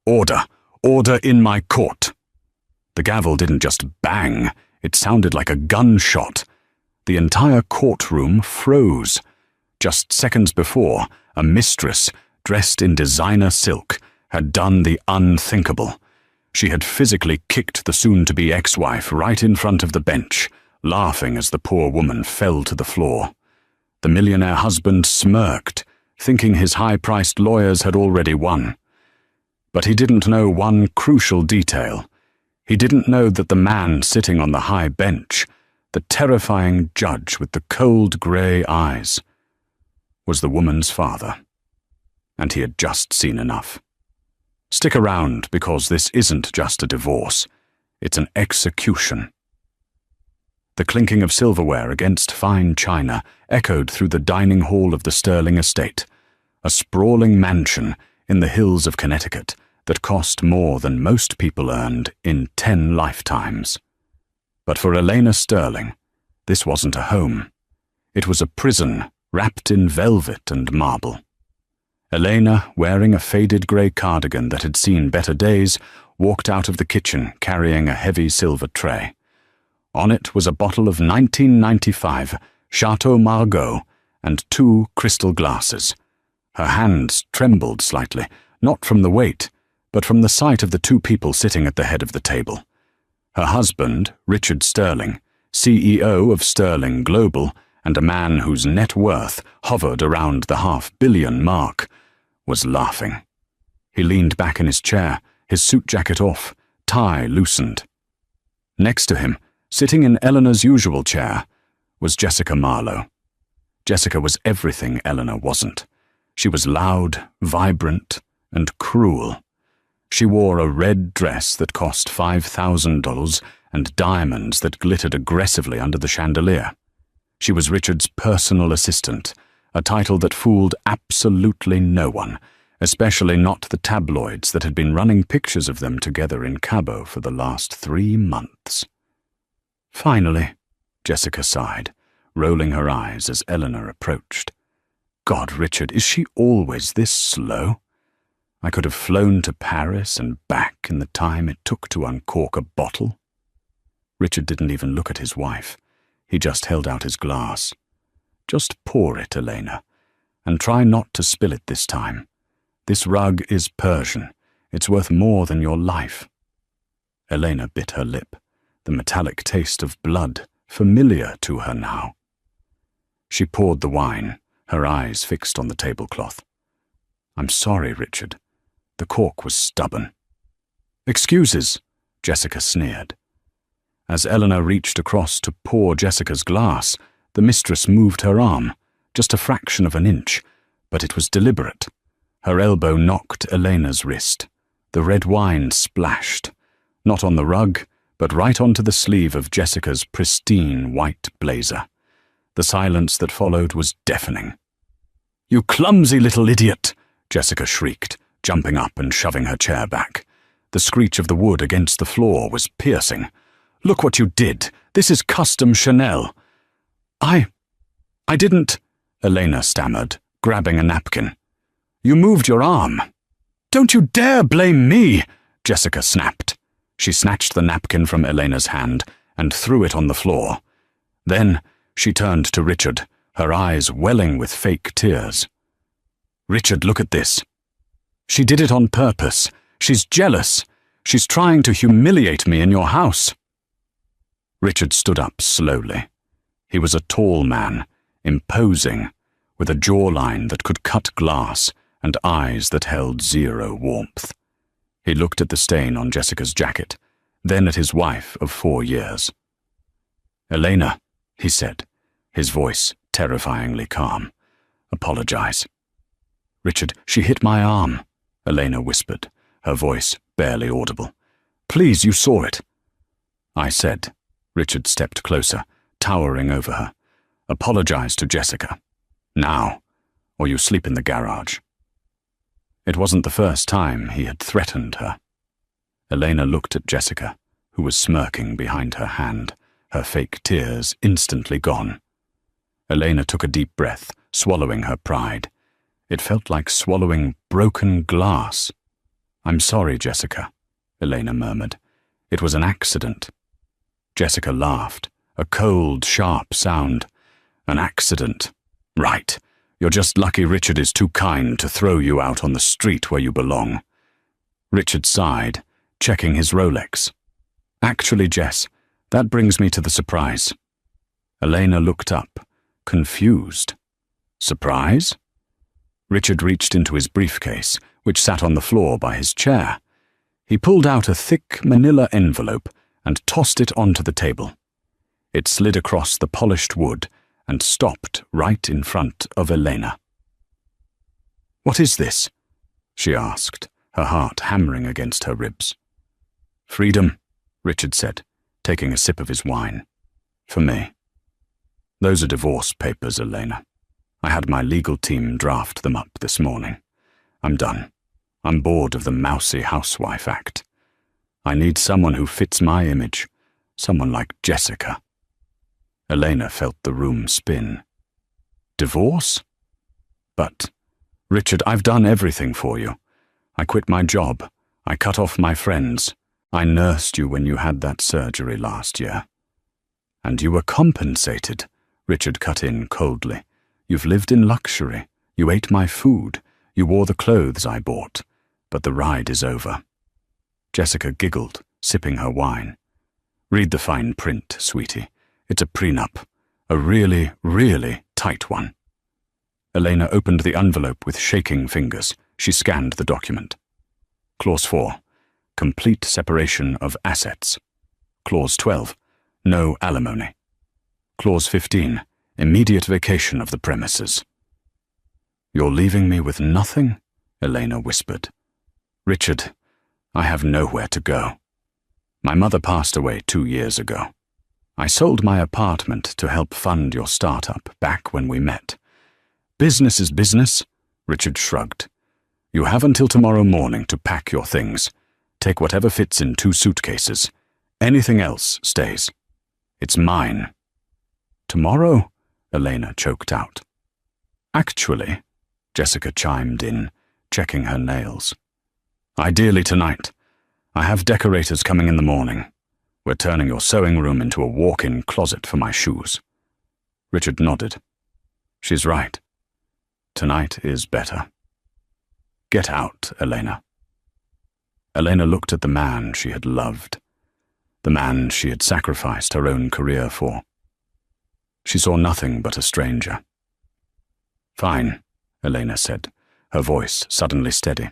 Order! Order in my court! The gavel didn't just bang, it sounded like a gunshot. The entire courtroom froze. Just seconds before, a mistress, dressed in designer silk, had done the unthinkable. She had physically kicked the soon-to-be ex-wife right in front of the bench, laughing as the poor woman fell to the floor. The millionaire husband smirked, thinking his high-priced lawyers had already won. But he didn't know one crucial detail. He didn't know that the man sitting on the high bench, the terrifying judge with the cold grey eyes, was the woman's father. And he had just seen enough. Stick around, because this isn't just a divorce. It's an execution. The clinking of silverware against fine china echoed through the dining hall of the Sterling estate, a sprawling mansion in the hills of Connecticut that cost more than most people earned in 10 lifetimes. But for Elena Sterling, this wasn't a home. It was a prison wrapped in velvet and marble. Elena, wearing a faded grey cardigan that had seen better days, walked out of the kitchen carrying a heavy silver tray. On it was a bottle of 1995 Chateau Margaux and 2 crystal glasses. Her hands trembled slightly, not from the weight, but from the sight of the 2 people sitting at the head of the table. Her husband, Richard Sterling, CEO of Sterling Global, and a man whose net worth hovered around the $500 million mark, was laughing. He leaned back in his chair, his suit jacket off, tie loosened. Next to him, sitting in Eleanor's usual chair, was Jessica Marlowe. Jessica was everything Eleanor wasn't. She was loud, vibrant, and cruel. She wore a red dress that cost $5,000 and diamonds that glittered aggressively under the chandelier. She was Richard's personal assistant, a title that fooled absolutely no one, especially not the tabloids that had been running pictures of them together in Cabo for the last 3 months. Finally, Jessica sighed, rolling her eyes as Eleanor approached. God, Richard, is she always this slow? I could have flown to Paris and back in the time it took to uncork a bottle. Richard didn't even look at his wife. He just held out his glass. Just pour it, Elena, and try not to spill it this time. This rug is Persian. It's worth more than your life. Elena bit her lip, the metallic taste of blood familiar to her now. She poured the wine, her eyes fixed on the tablecloth. I'm sorry, Richard. The cork was stubborn. Excuses, Jessica sneered. As Eleanor reached across to pour Jessica's glass, the mistress moved her arm, just a fraction of an inch, but it was deliberate. Her elbow knocked Elena's wrist. The red wine splashed, not on the rug, but right onto the sleeve of Jessica's pristine white blazer. The silence that followed was deafening. You clumsy little idiot, Jessica shrieked, jumping up and shoving her chair back. The screech of the wood against the floor was piercing. Look what you did. This is custom Chanel. I didn't, Elena stammered, grabbing a napkin. You moved your arm. Don't you dare blame me, Jessica snapped. She snatched the napkin from Elena's hand and threw it on the floor. Then she turned to Richard, her eyes welling with fake tears. Richard, look at this. She did it on purpose. She's jealous. She's trying to humiliate me in your house. Richard stood up slowly. He was a tall man, imposing, with a jawline that could cut glass and eyes that held zero warmth. He looked at the stain on Jessica's jacket, then at his wife of 4 years. Elena, he said, his voice terrifyingly calm. Apologize. Richard, she hit my arm, Elena whispered, her voice barely audible. Please, you saw it. I said. Richard stepped closer, towering over her. Apologize to Jessica. Now, or you sleep in the garage. It wasn't the first time he had threatened her. Elena looked at Jessica, who was smirking behind her hand, her fake tears instantly gone. Elena took a deep breath, swallowing her pride. It felt like swallowing broken glass. I'm sorry, Jessica, Elena murmured. It was an accident. Jessica laughed, a cold, sharp sound. An accident. Right. You're just lucky Richard is too kind to throw you out on the street where you belong. Richard sighed, checking his Rolex. Actually, Jess, that brings me to the surprise. Elena looked up, confused. Surprise? Richard reached into his briefcase, which sat on the floor by his chair. He pulled out a thick manila envelope and tossed it onto the table. It slid across the polished wood and stopped right in front of Elena. "What is this?" she asked, her heart hammering against her ribs. "Freedom," Richard said, taking a sip of his wine. "For me. Those are divorce papers, Elena. I had my legal team draft them up this morning. I'm done. I'm bored of the mousy housewife act. I need someone who fits my image, someone like Jessica." Elena felt the room spin. "Divorce? But, Richard, I've done everything for you. I quit my job. I cut off my friends. I nursed you when you had that surgery last year." "And you were compensated," Richard cut in coldly. "You've lived in luxury. You ate my food. You wore the clothes I bought. But the ride is over." Jessica giggled, sipping her wine. "Read the fine print, sweetie. It's a prenup. A really, really tight one." Elena opened the envelope with shaking fingers. She scanned the document. Clause 4. Complete separation of assets. Clause 12. No alimony. Clause 15. Immediate vacation of the premises. "You're leaving me with nothing?" Elena whispered. "Richard, I have nowhere to go. My mother passed away 2 years ago. I sold my apartment to help fund your startup back when we met. Business is business," Richard shrugged. "You have until tomorrow morning to pack your things. Take whatever fits in 2 suitcases. Anything else stays. It's mine." "Tomorrow?" Elena choked out. "Actually," Jessica chimed in, checking her nails. "Ideally tonight. I have decorators coming in the morning. We're turning your sewing room into a walk-in closet for my shoes." Richard nodded. "She's right. Tonight is better. Get out, Elena." Elena looked at the man she had loved, the man she had sacrificed her own career for. She saw nothing but a stranger. "Fine," Elena said, her voice suddenly steady.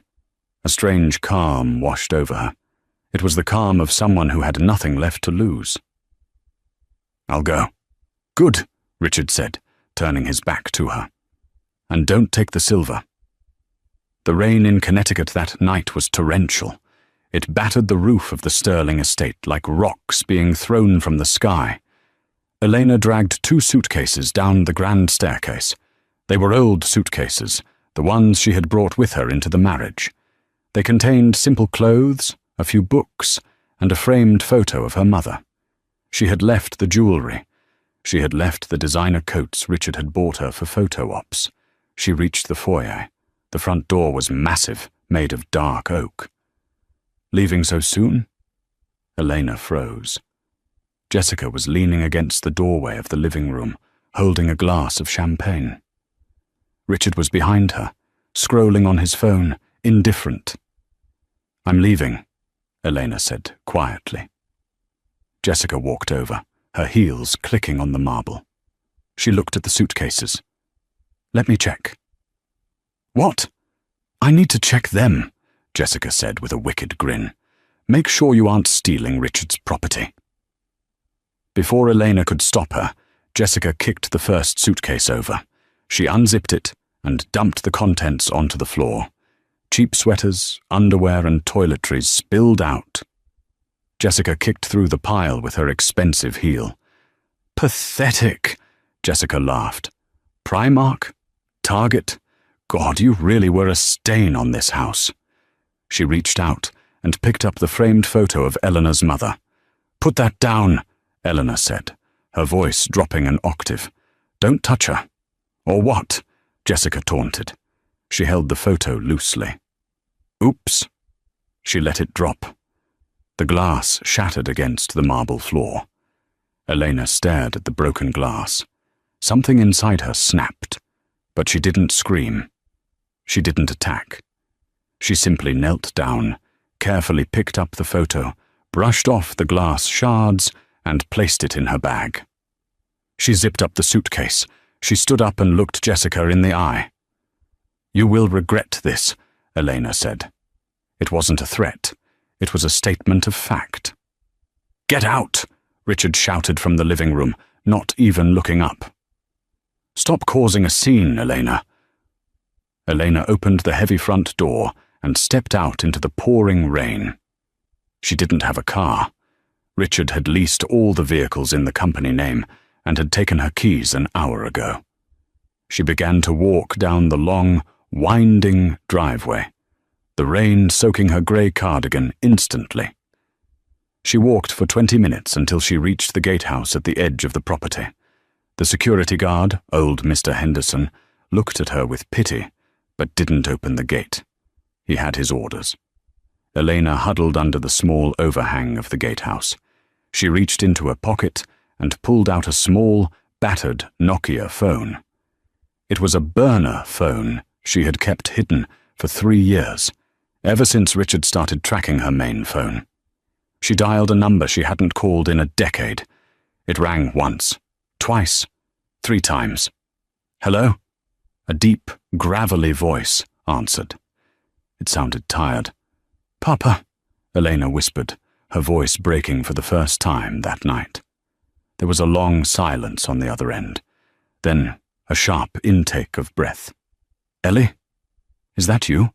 A strange calm washed over her. It was the calm of someone who had nothing left to lose. "I'll go." "Good," Richard said, turning his back to her. "And don't take the silver." The rain in Connecticut that night was torrential. It battered the roof of the Sterling estate like rocks being thrown from the sky. Elena dragged 2 suitcases down the grand staircase. They were old suitcases, the ones she had brought with her into the marriage. They contained simple clothes, a few books, and a framed photo of her mother. She had left the jewelry. She had left the designer coats Richard had bought her for photo ops. She reached the foyer. The front door was massive, made of dark oak. Leaving so soon? Elena froze. Jessica was leaning against the doorway of the living room, holding a glass of champagne. Richard was behind her, scrolling on his phone, indifferent. "I'm leaving," Elena said quietly. Jessica walked over, her heels clicking on the marble. She looked at the suitcases. "Let me check." "What?" "I need to check them," Jessica said with a wicked grin. "Make sure you aren't stealing Richard's property." Before Elena could stop her, Jessica kicked the first suitcase over. She unzipped it and dumped the contents onto the floor. Cheap sweaters, underwear, and toiletries spilled out. Jessica kicked through the pile with her expensive heel. "Pathetic," Jessica laughed. "Primark? Target? God, you really were a stain on this house." She reached out and picked up the framed photo of Eleanor's mother. "Put that down," Eleanor said, her voice dropping an octave. "Don't touch her." "Or what?" Jessica taunted. She held the photo loosely. "Oops." She let it drop. The glass shattered against the marble floor. Elena stared at the broken glass. Something inside her snapped, but she didn't scream. She didn't attack. She simply knelt down, carefully picked up the photo, brushed off the glass shards, and placed it in her bag. She zipped up the suitcase. She stood up and looked Jessica in the eye. "You will regret this," Elena said. It wasn't a threat. It was a statement of fact. "Get out!" Richard shouted from the living room, not even looking up. "Stop causing a scene, Elena." Elena opened the heavy front door and stepped out into the pouring rain. She didn't have a car. Richard had leased all the vehicles in the company name and had taken her keys an hour ago. She began to walk down the long, winding driveway, the rain soaking her grey cardigan instantly. She walked for 20 minutes until she reached the gatehouse at the edge of the property. The security guard, old Mr. Henderson, looked at her with pity, but didn't open the gate. He had his orders. Elena huddled under the small overhang of the gatehouse. She reached into her pocket and pulled out a small, battered Nokia phone. It was a burner phone she had kept hidden for 3 years, ever since Richard started tracking her main phone. She dialed a number she hadn't called in a decade. It rang once, twice, 3 times. "Hello?" A deep, gravelly voice answered. It sounded tired. "Papa," Elena whispered, her voice breaking for the first time that night. There was a long silence on the other end, then a sharp intake of breath. "Ellie? Is that you?"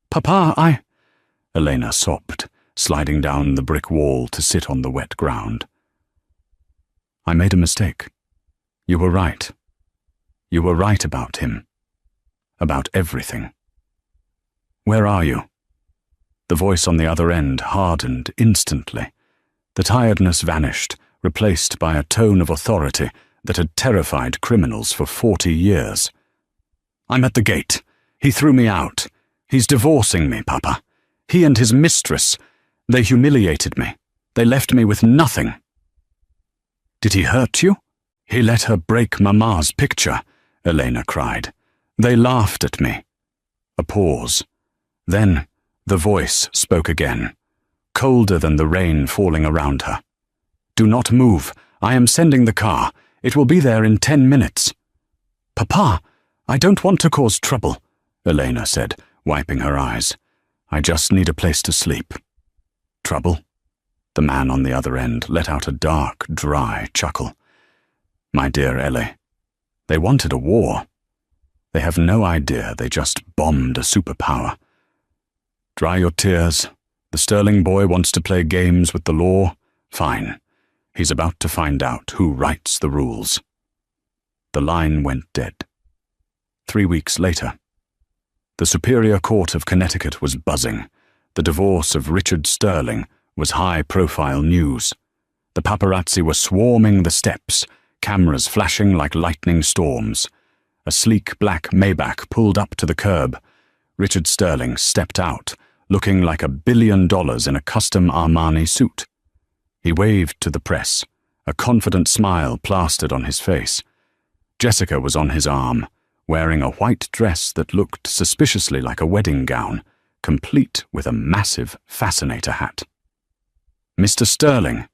"Papa, Elena sobbed, sliding down the brick wall to sit on the wet ground. "I made a mistake. You were right. You were right about him. About everything. Where are you?" The voice on the other end hardened instantly. The tiredness vanished, replaced by a tone of authority that had terrified criminals for 40 years. "I'm at the gate. He threw me out. He's divorcing me, Papa. He and his mistress. They humiliated me. They left me with nothing." "Did he hurt you?" "He let her break Mama's picture," Elena cried. "They laughed at me." A pause. Then the voice spoke again, colder than the rain falling around her. "Do not move. I am sending the car. It will be there in 10 minutes. "Papa, I don't want to cause trouble," Elena said, wiping her eyes. "I just need a place to sleep." "Trouble?" The man on the other end let out a dark, dry chuckle. "My dear Ellie, they wanted a war. They have no idea they just bombed a superpower. Dry your tears. The Sterling boy wants to play games with the law. Fine. He's about to find out who writes the rules." The line went dead. 3 weeks later. The Superior Court of Connecticut was buzzing. The divorce of Richard Sterling was high-profile news. The paparazzi were swarming the steps, cameras flashing like lightning storms. A sleek black Maybach pulled up to the curb. Richard Sterling stepped out, looking like $1 billion in a custom Armani suit. He waved to the press, a confident smile plastered on his face. Jessica was on his arm, wearing a white dress that looked suspiciously like a wedding gown, complete with a massive fascinator hat. "Mr. Sterling,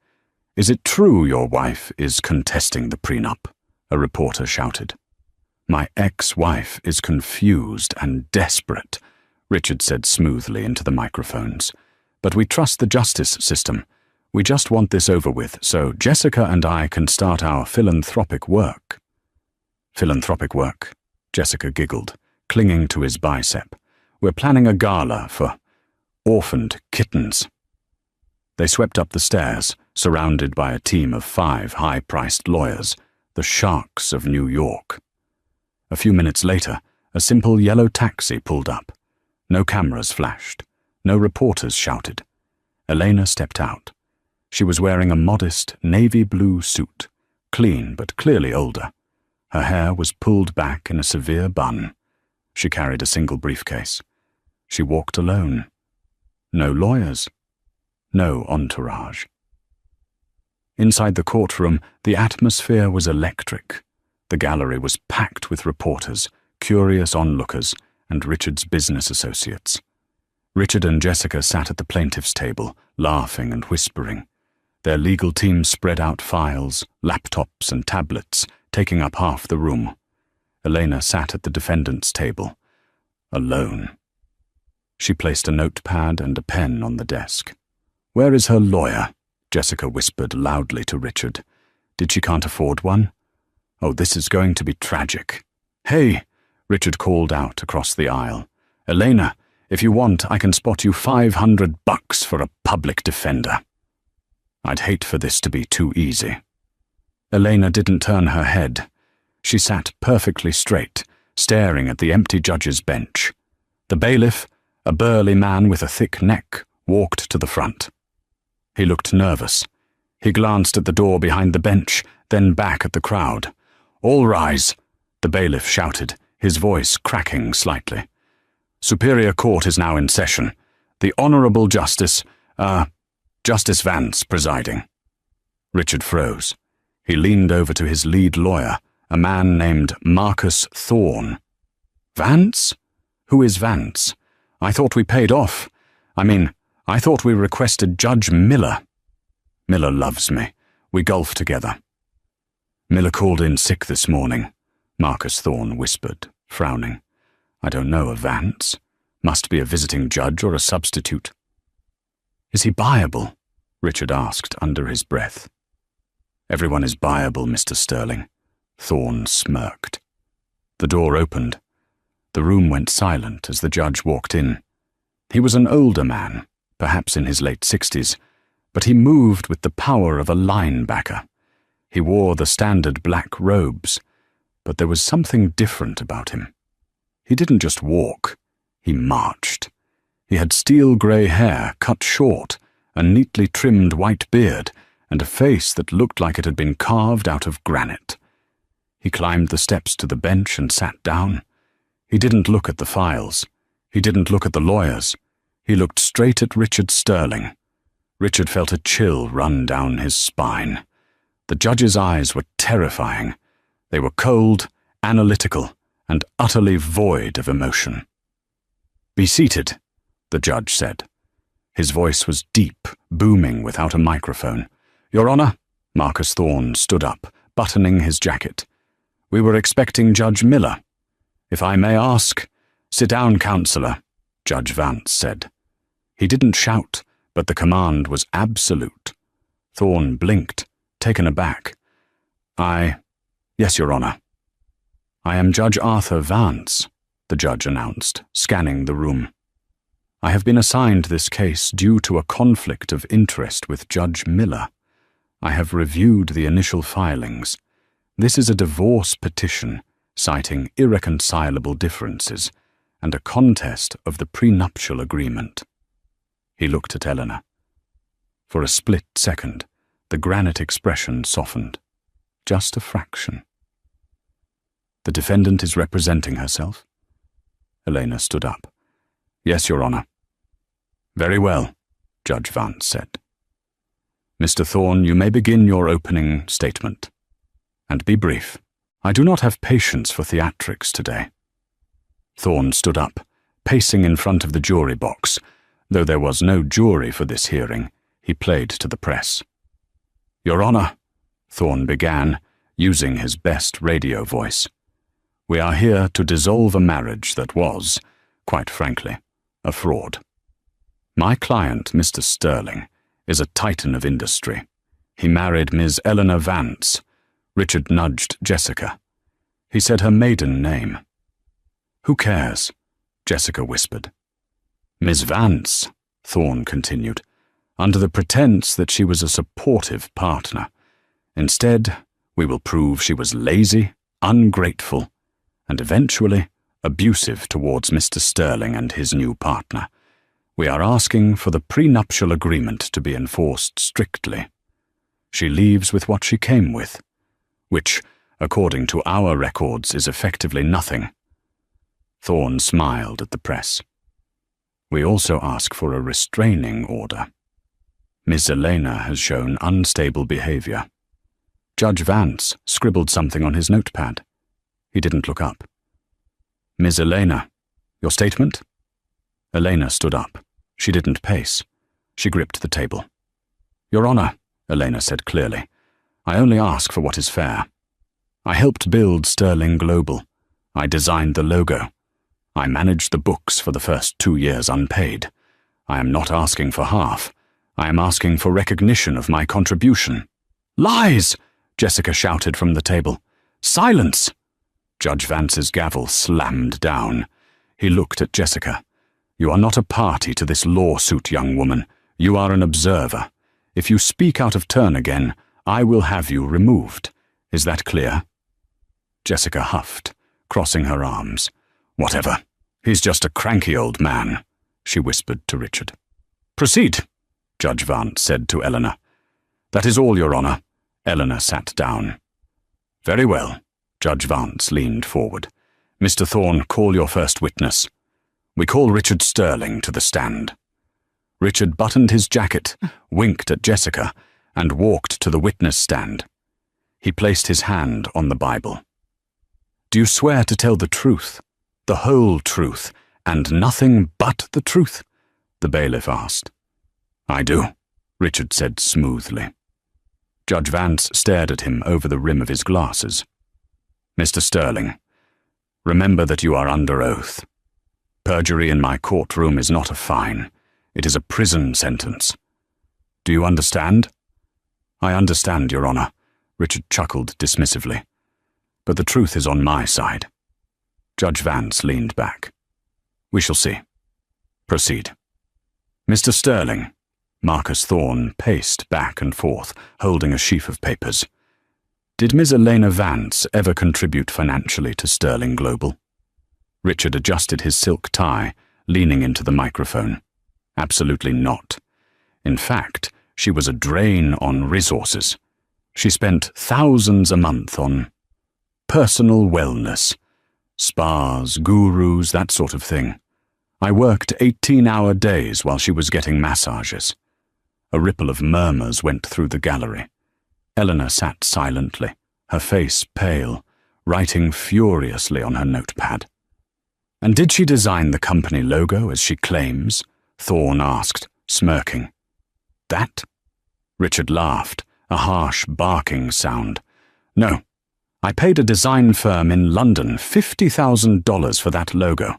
is it true your wife is contesting the prenup?" a reporter shouted. "My ex-wife is confused and desperate," Richard said smoothly into the microphones. "But we trust the justice system. We just want this over with so Jessica and I can start our philanthropic work." "Philanthropic work?" Jessica giggled, clinging to his bicep. "We're planning a gala for orphaned kittens." They swept up the stairs, surrounded by a team of 5 high-priced lawyers, the sharks of New York. A few minutes later, a simple yellow taxi pulled up. No cameras flashed. No reporters shouted. Elena stepped out. She was wearing a modest navy blue suit, clean but clearly older. Her hair was pulled back in a severe bun. She carried a single briefcase. She walked alone. No lawyers. No entourage. Inside the courtroom, the atmosphere was electric. The gallery was packed with reporters, curious onlookers, and Richard's business associates. Richard and Jessica sat at the plaintiff's table, laughing and whispering. Their legal team spread out files, laptops, and tablets, taking up half the room. Elena sat at the defendant's table, alone. She placed a notepad and a pen on the desk. "Where is her lawyer?" Jessica whispered loudly to Richard. "Did she can't afford one? Oh, this is going to be tragic." "Hey," Richard called out across the aisle. "Elena, if you want, I can spot you $500 for a public defender." "I'd hate for this to be too easy." Elena didn't turn her head. She sat perfectly straight, staring at the empty judge's bench. The bailiff, a burly man with a thick neck, walked to the front. He looked nervous. He glanced at the door behind the bench, then back at the crowd. "All rise," the bailiff shouted, his voice cracking slightly. "Superior Court is now in session. The Honourable Justice Vance presiding." Richard froze. He leaned over to his lead lawyer, a man named Marcus Thorne. "Vance? Who is Vance? I thought we paid off. I thought we requested Judge Miller." "Miller loves me. We golf together." "Miller called in sick this morning," Marcus Thorne whispered, frowning. "I don't know a Vance. Must be a visiting judge or a substitute." "Is he buyable?" Richard asked under his breath. "Everyone is buyable, Mr. Sterling," Thorne smirked. The door opened. The room went silent as the judge walked in. He was an older man, perhaps in his late 60s, but he moved with the power of a linebacker. He wore the standard black robes, but there was something different about him. He didn't just walk, he marched. He had steel-grey hair cut short, a neatly trimmed white beard, and a face that looked like it had been carved out of granite. He climbed the steps to the bench and sat down. He didn't look at the files. He didn't look at the lawyers. He looked straight at Richard Sterling. Richard felt a chill run down his spine. The judge's eyes were terrifying. They were cold, analytical, and utterly void of emotion. "Be seated," the judge said. His voice was deep, booming without a microphone. "Your Honor," Marcus Thorne stood up, buttoning his jacket. "We were expecting Judge Miller. If I may ask—" "Sit down, Counselor," Judge Vance said. He didn't shout, but the command was absolute. Thorne blinked, taken aback. "Yes, Your Honor." "I am Judge Arthur Vance," the judge announced, scanning the room. "I have been assigned this case due to a conflict of interest with Judge Miller. I have reviewed the initial filings. This is a divorce petition citing irreconcilable differences and a contest of the prenuptial agreement." He looked at Eleanor. For a split second, the granite expression softened. Just a fraction. "The defendant is representing herself?" Elena stood up. "Yes, Your Honor." "Very well," Judge Vance said. "Mr. Thorne, you may begin your opening statement. And be brief. I do not have patience for theatrics today." Thorne stood up, pacing in front of the jury box. Though there was no jury for this hearing, he played to the press. "Your Honor," Thorne began, using his best radio voice, "we are here to dissolve a marriage that was, quite frankly, a fraud. My client, Mr. Sterling, is a titan of industry. He married Ms. Eleanor Vance." Richard nudged Jessica. He said her maiden name. "Who cares?" Jessica whispered. "Ms. Vance," Thorne continued, "under the pretense that she was a supportive partner. Instead, we will prove she was lazy, ungrateful, and eventually abusive towards Mr. Sterling and his new partner. We are asking for the prenuptial agreement to be enforced strictly. She leaves with what she came with, which, according to our records, is effectively nothing." Thorne smiled at the press. We also ask for a restraining order. Miss Elena has shown unstable behavior. Judge Vance scribbled something on his notepad. He didn't look up. Miss Elena, your statement? Elena stood up. She didn't pace. She gripped the table. Your Honor, Elena said clearly, I only ask for what is fair. I helped build Sterling Global. I designed the logo. I managed the books for the first 2 years unpaid. I am not asking for half. I am asking for recognition of my contribution. Lies! Jessica shouted from the table. Silence! Judge Vance's gavel slammed down. He looked at Jessica. You are not a party to this lawsuit, young woman. You are an observer. If you speak out of turn again, I will have you removed. Is that clear? Jessica huffed, crossing her arms. Whatever. He's just a cranky old man, she whispered to Richard. Proceed, Judge Vance said to Eleanor. That is all, Your Honor. Eleanor sat down. Very well. Judge Vance leaned forward. Mr. Thorne, call your first witness. We call Richard Sterling to the stand. Richard buttoned his jacket, winked at Jessica, and walked to the witness stand. He placed his hand on the Bible. Do you swear to tell the truth, the whole truth, and nothing but the truth? The bailiff asked. I do, Richard said smoothly. Judge Vance stared at him over the rim of his glasses. Mr. Sterling, remember that you are under oath. Perjury in my courtroom is not a fine. It is a prison sentence. Do you understand? I understand, Your Honor, Richard chuckled dismissively. But the truth is on my side. Judge Vance leaned back. We shall see. Proceed. Mr. Sterling. Marcus Thorne paced back and forth, holding a sheaf of papers. Did Miss Elena Vance ever contribute financially to Sterling Global? Richard adjusted his silk tie, leaning into the microphone. Absolutely not. In fact, she was a drain on resources. She spent thousands a month on personal wellness, spas, gurus, that sort of thing. I worked 18-hour days while she was getting massages. A ripple of murmurs went through the gallery. Eleanor sat silently, her face pale, writing furiously on her notepad. And did she design the company logo as she claims? Thorne asked, smirking. That? Richard laughed, a harsh barking sound. No, I paid a design firm in London $50,000 for that logo.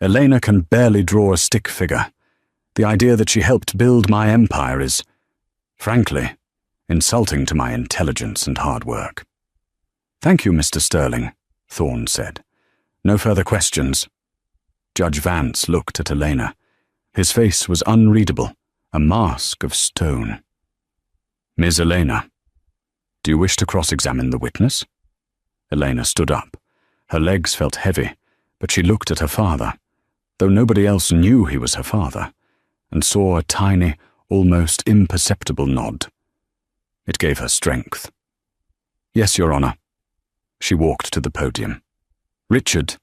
Elena can barely draw a stick figure. The idea that she helped build my empire is, frankly, insulting to my intelligence and hard work. Thank you, Mr. Sterling, Thorne said. No further questions. Judge Vance looked at Elena. His face was unreadable, a mask of stone. Miss Elena, do you wish to cross-examine the witness? Elena stood up. Her legs felt heavy, but she looked at her father, though nobody else knew he was her father, and saw a tiny, almost imperceptible nod. It gave her strength. Yes, Your Honor. She walked to the podium. Richard,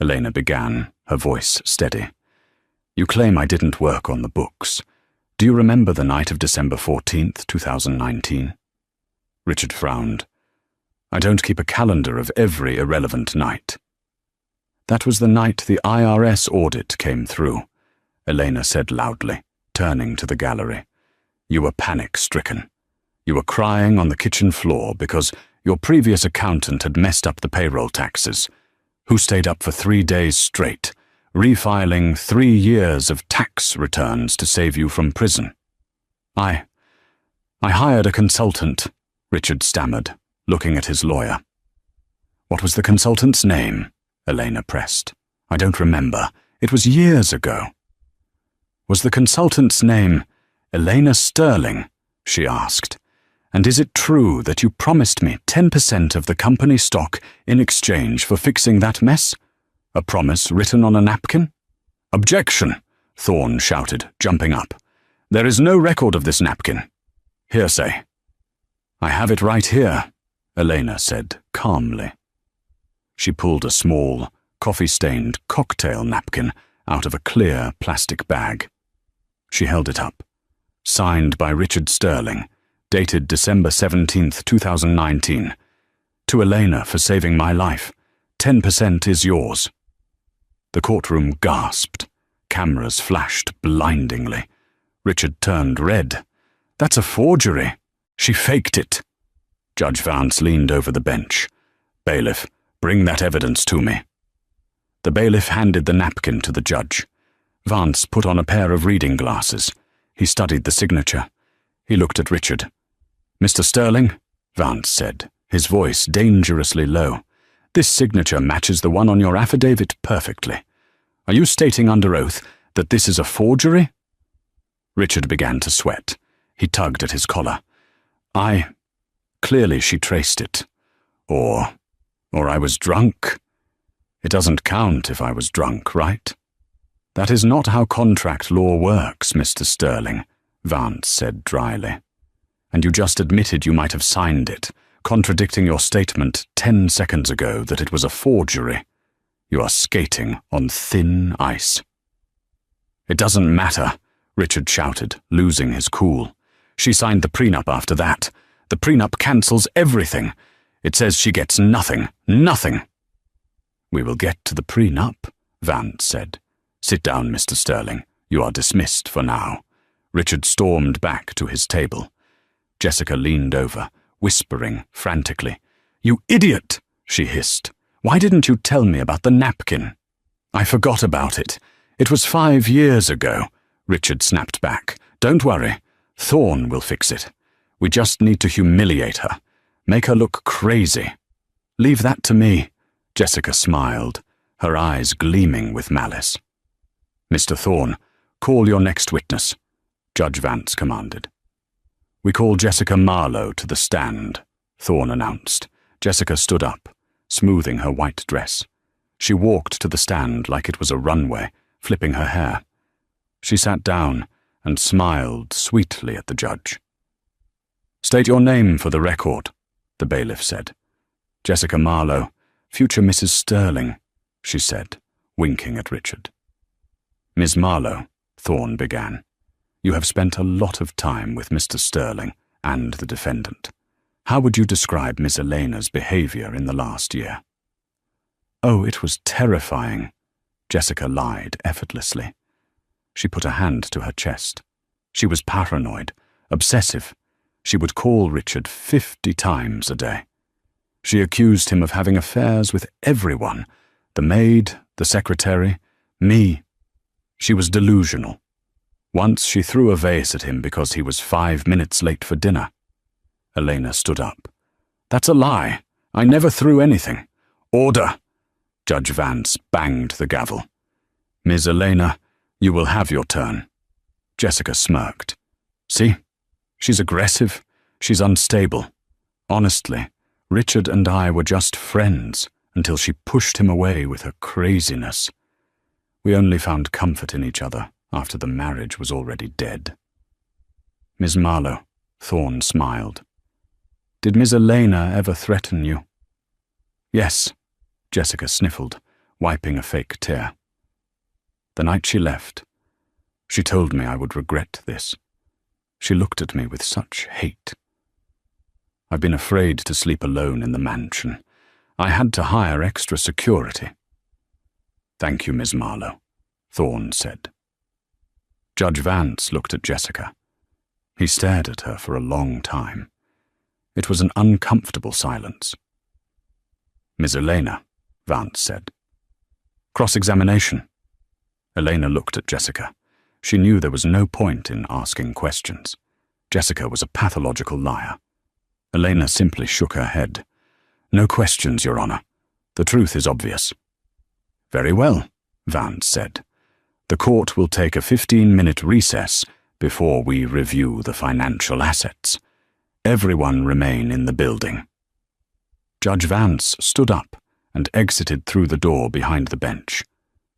Elena began, her voice steady. You claim I didn't work on the books. Do you remember the night of December 14th, 2019? Richard frowned. I don't keep a calendar of every irrelevant night. That was the night the IRS audit came through, Elena said loudly, turning to the gallery. You were panic-stricken. You were crying on the kitchen floor because your previous accountant had messed up the payroll taxes. Who stayed up for 3 days straight, refiling 3 years of tax returns to save you from prison. I hired a consultant, Richard stammered, looking at his lawyer. What was the consultant's name? Elena pressed. I don't remember. It was years ago. Was the consultant's name Elena Sterling? She asked. And is it true that you promised me 10% of the company stock in exchange for fixing that mess? A promise written on a napkin? Objection! Thorne shouted, jumping up. There is no record of this napkin. Hearsay. I have it right here, Elena said calmly. She pulled a small, coffee-stained cocktail napkin out of a clear plastic bag. She held it up. Signed by Richard Sterling, dated December 17th, 2019. To Elena for saving my life. 10% is yours. The courtroom gasped. Cameras flashed blindingly. Richard turned red. That's a forgery. She faked it. Judge Vance leaned over the bench. Bailiff, bring that evidence to me. The bailiff handed the napkin to the judge. Vance put on a pair of reading glasses. He studied the signature. He looked at Richard. Mr. Sterling, Vance said, his voice dangerously low. This signature matches the one on your affidavit perfectly. Are you stating under oath that this is a forgery? Richard began to sweat. He tugged at his collar. Clearly she traced it. Or I was drunk. It doesn't count if I was drunk, right? That is not how contract law works, Mr. Sterling, Vance said dryly. And you just admitted you might have signed it, contradicting your statement 10 seconds ago that it was a forgery. You are skating on thin ice. It doesn't matter, Richard shouted, losing his cool. She signed the prenup after that. The prenup cancels everything. It says she gets nothing. Nothing. We will get to the prenup, Vance said. Sit down, Mr. Sterling. You are dismissed for now. Richard stormed back to his table. Jessica leaned over, whispering frantically. You idiot, she hissed. Why didn't you tell me about the napkin? I forgot about it. It was 5 years ago, Richard snapped back. Don't worry. Thorne will fix it. We just need to humiliate her. Make her look crazy. Leave that to me, Jessica smiled, her eyes gleaming with malice. Mr. Thorne, call your next witness, Judge Vance commanded. We call Jessica Marlowe to the stand, Thorne announced. Jessica stood up, smoothing her white dress. She walked to the stand like it was a runway, flipping her hair. She sat down and smiled sweetly at the judge. State your name for the record, the bailiff said. Jessica Marlowe, future Mrs. Sterling, she said, winking at Richard. Miss Marlowe, Thorne began, you have spent a lot of time with Mr. Sterling and the defendant. How would you describe Miss Elena's behavior in the last year? Oh, it was terrifying, Jessica lied effortlessly. She put a hand to her chest. She was paranoid, obsessive. She would call Richard 50 times a day. She accused him of having affairs with everyone, the maid, the secretary, me. She was delusional. Once she threw a vase at him because he was 5 minutes late for dinner. Elena stood up. That's a lie. I never threw anything. Order! Judge Vance banged the gavel. Miss Elena, you will have your turn. Jessica smirked. See? She's aggressive. She's unstable. Honestly, Richard and I were just friends until she pushed him away with her craziness. We only found comfort in each other after the marriage was already dead. Miss Marlowe, Thorne smiled. Did Miss Elena ever threaten you? Yes, Jessica sniffled, wiping a fake tear. The night she left, she told me I would regret this. She looked at me with such hate. I've been afraid to sleep alone in the mansion. I had to hire extra security. Thank you, Miss Marlowe, Thorne said. Judge Vance looked at Jessica. He stared at her for a long time. It was an uncomfortable silence. Miss Elena, Vance said. Cross-examination. Elena looked at Jessica. She knew there was no point in asking questions. Jessica was a pathological liar. Elena simply shook her head. No questions, Your Honor. The truth is obvious. Very well, Vance said. The court will take a 15-minute recess before we review the financial assets. Everyone remain in the building. Judge Vance stood up and exited through the door behind the bench.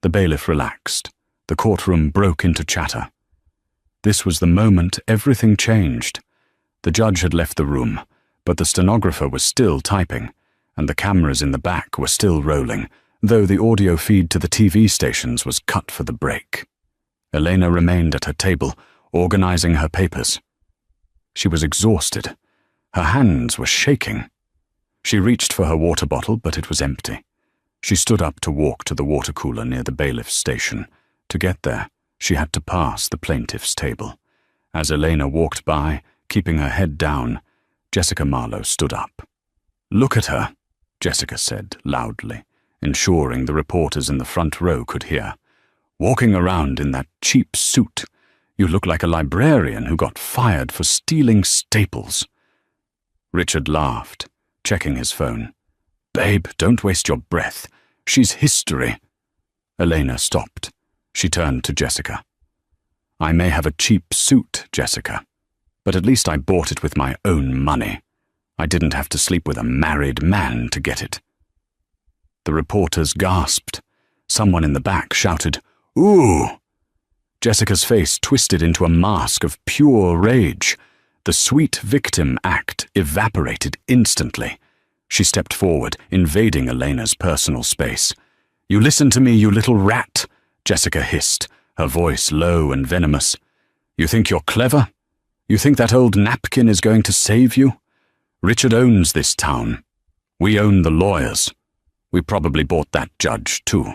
The bailiff relaxed. The courtroom broke into chatter. This was the moment everything changed. The judge had left the room, but the stenographer was still typing, and the cameras in the back were still rolling, though the audio feed to the TV stations was cut for the break. Elena remained at her table, organizing her papers. She was exhausted. Her hands were shaking. She reached for her water bottle, but it was empty. She stood up to walk to the water cooler near the bailiff's station. To get there, she had to pass the plaintiff's table. As Elena walked by, keeping her head down, Jessica Marlowe stood up. "Look at her," Jessica said loudly, ensuring the reporters in the front row could hear. "Walking around in that cheap suit. You look like a librarian who got fired for stealing staples." Richard laughed, checking his phone. "Babe, don't waste your breath. She's history." Elena stopped. She turned to Jessica. "I may have a cheap suit, Jessica, but at least I bought it with my own money. I didn't have to sleep with a married man to get it." The reporters gasped. Someone in the back shouted, "Ooh!" Jessica's face twisted into a mask of pure rage. The sweet victim act evaporated instantly. She stepped forward, invading Elena's personal space. "You listen to me, you little rat," Jessica hissed, her voice low and venomous. "You think you're clever? You think that old napkin is going to save you? Richard owns this town. We own the lawyers. We probably bought that judge, too.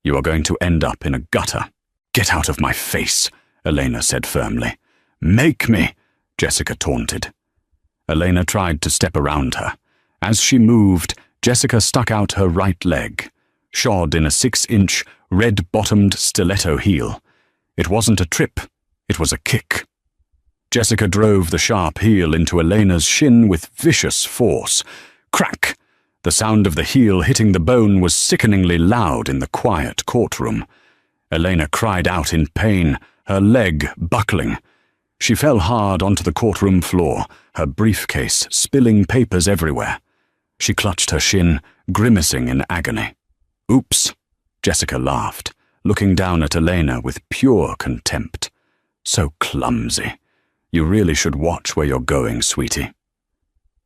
You are going to end up in a gutter." "Get out of my face," Elena said firmly. "Make me," Jessica taunted. Elena tried to step around her. As she moved, Jessica stuck out her right leg, shod in a 6-inch, red-bottomed stiletto heel. It wasn't a trip, it was a kick. Jessica drove the sharp heel into Elena's shin with vicious force. Crack! The sound of the heel hitting the bone was sickeningly loud in the quiet courtroom. Elena cried out in pain, her leg buckling. She fell hard onto the courtroom floor, her briefcase spilling papers everywhere. She clutched her shin, grimacing in agony. "Oops," Jessica laughed, looking down at Elena with pure contempt. "So clumsy. You really should watch where you're going, sweetie."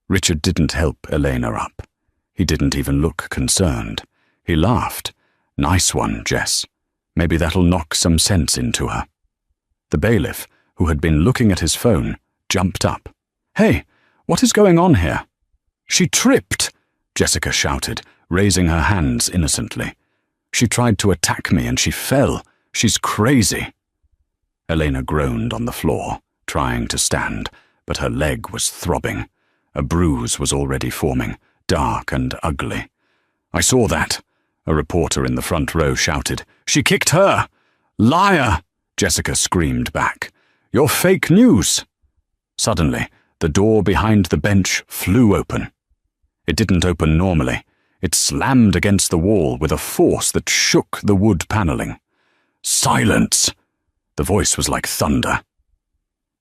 Richard didn't help Elena up. He didn't even look concerned. He laughed. "Nice one, Jess. Maybe that'll knock some sense into her." The bailiff, who had been looking at his phone, jumped up. "Hey, what is going on here?" "She tripped," Jessica shouted, raising her hands innocently. "She tried to attack me and she fell. She's crazy." Elena groaned on the floor, trying to stand, but her leg was throbbing. A bruise was already forming, dark and ugly. "I saw that," a reporter in the front row shouted. "She kicked her!" "Liar!" Jessica screamed back. "You're fake news!" Suddenly, the door behind the bench flew open. It didn't open normally. It slammed against the wall with a force that shook the wood paneling. "Silence!" The voice was like thunder.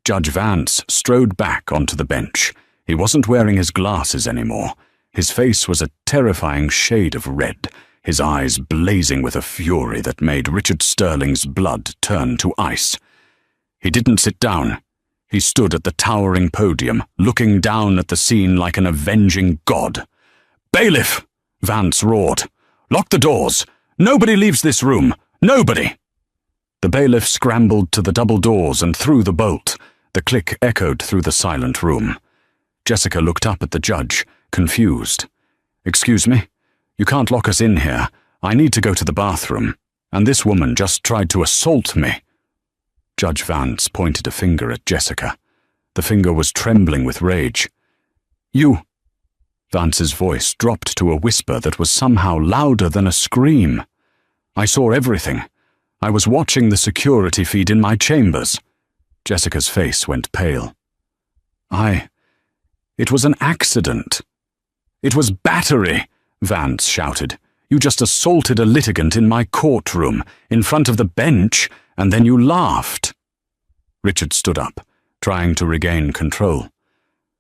Judge Vance strode back onto the bench. He wasn't wearing his glasses anymore. His face was a terrifying shade of red, his eyes blazing with a fury that made Richard Sterling's blood turn to ice. He didn't sit down. He stood at the towering podium, looking down at the scene like an avenging god. "Bailiff!" Vance roared. "Lock the doors! Nobody leaves this room! Nobody!" The bailiff scrambled to the double doors and threw the bolt. The click echoed through the silent room. Jessica looked up at the judge, confused. "Excuse me? You can't lock us in here. I need to go to the bathroom. And this woman just tried to assault me." Judge Vance pointed a finger at Jessica. The finger was trembling with rage. "You—" Vance's voice dropped to a whisper that was somehow louder than a scream. "I saw everything. I was watching the security feed in my chambers." Jessica's face went pale. It was an accident." "It was battery," Vance shouted. "You just assaulted a litigant in my courtroom, in front of the bench, and then you laughed." Richard stood up, trying to regain control.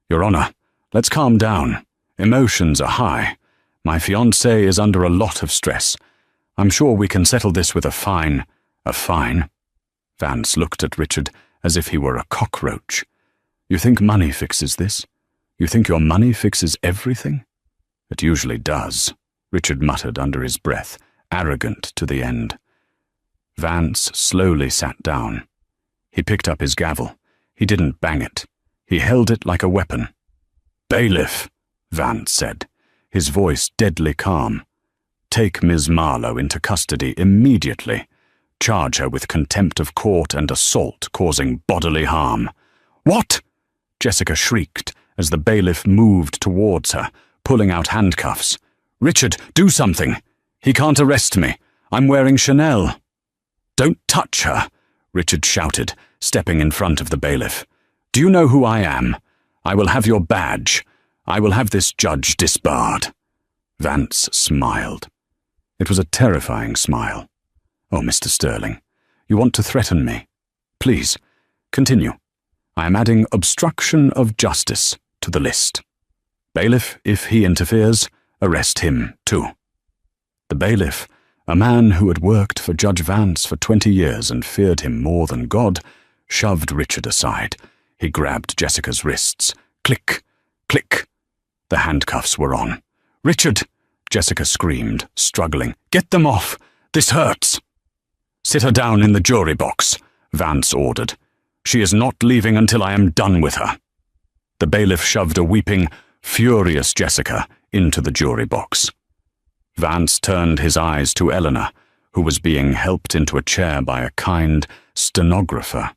"Your Honor, let's calm down. Emotions are high. My fiancée is under a lot of stress. I'm sure we can settle this with a fine." "A fine?" Vance looked at Richard as if he were a cockroach. "You think money fixes this? You think your money fixes everything?" "It usually does," Richard muttered under his breath, arrogant to the end. Vance slowly sat down. He picked up his gavel. He didn't bang it. He held it like a weapon. "Bailiff," Vance said, his voice deadly calm. "Take Miss Marlowe into custody immediately. Charge her with contempt of court and assault causing bodily harm." "What?" Jessica shrieked as the bailiff moved towards her, pulling out handcuffs. "Richard, do something! He can't arrest me. I'm wearing Chanel." "Don't touch her," Richard shouted, stepping in front of the bailiff. "Do you know who I am? I will have your badge. I will have this judge disbarred." Vance smiled. It was a terrifying smile. "Oh, Mr. Sterling, you want to threaten me? Please, continue. I am adding obstruction of justice to the list. Bailiff, if he interferes, arrest him too." The bailiff, a man who had worked for Judge Vance for 20 years and feared him more than God, shoved Richard aside. He grabbed Jessica's wrists. Click, click. The handcuffs were on. "Richard!" Jessica screamed, struggling. "Get them off! This hurts!" "Sit her down in the jury box," Vance ordered. "She is not leaving until I am done with her." The bailiff shoved a weeping, furious Jessica into the jury box. Vance turned his eyes to Eleanor, who was being helped into a chair by a kind stenographer.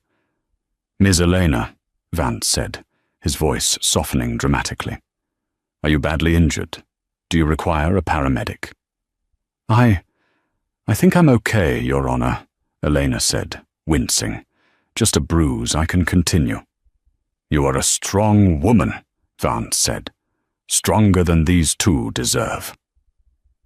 "Miss Elena," Vance said, his voice softening dramatically. "Are you badly injured? Do you require a paramedic?" I think I'm okay, Your Honor," Elena said, wincing. "Just a bruise. I can continue." "You are a strong woman," Vance said. "Stronger than these two deserve."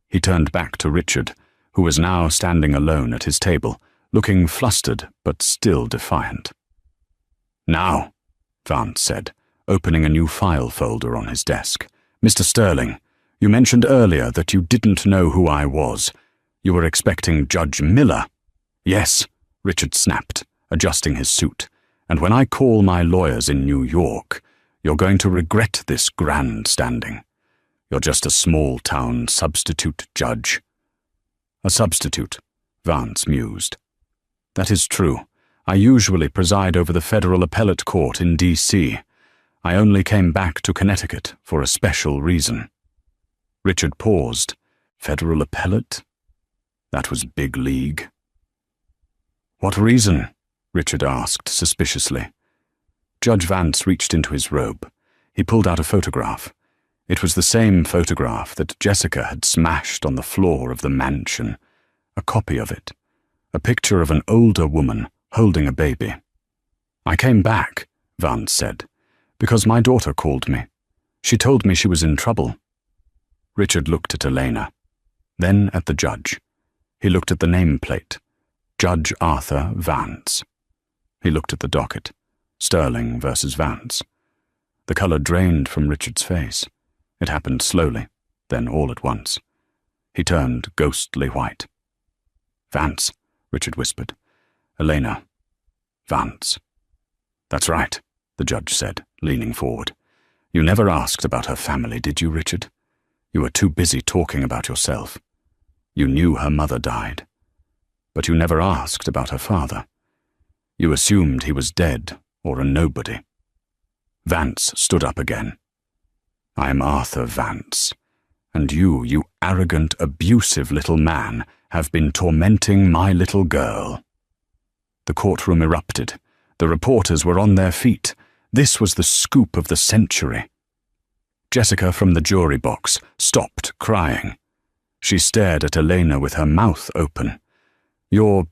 He turned back to Richard, who was now standing alone at his table, looking flustered but still defiant. "Now," Vance said, opening a new file folder on his desk. "Mr. Sterling, you mentioned earlier that you didn't know who I was. You were expecting Judge Miller." "Yes," Richard snapped, adjusting his suit. "And when I call my lawyers in New York, you're going to regret this grandstanding. You're just a small-town substitute judge." "A substitute," Vance mused. "That is true. I usually preside over the federal appellate court in D.C. I only came back to Connecticut for a special reason." Richard paused. Federal appellate? That was big league. "What reason?" Richard asked suspiciously. Judge Vance reached into his robe. He pulled out a photograph. It was the same photograph that Jessica had smashed on the floor of the mansion. A copy of it. A picture of an older woman holding a baby. "I came back," Vance said, "because my daughter called me. She told me she was in trouble." Richard looked at Elena, then at the judge. He looked at the nameplate. Judge Arthur Vance. He looked at the docket. Sterling versus Vance. The color drained from Richard's face. It happened slowly, then all at once. He turned ghostly white. "Vance," Richard whispered. "Elena. Vance." "That's right," the judge said, leaning forward. "You never asked about her family, did you, Richard? You were too busy talking about yourself. You knew her mother died. But you never asked about her father. You assumed he was dead or a nobody." Vance stood up again. "I am Arthur Vance, and you arrogant, abusive little man, have been tormenting my little girl." The courtroom erupted. The reporters were on their feet. This was the scoop of the century. Jessica from the jury box stopped crying. She stared at Elena with her mouth open. "Your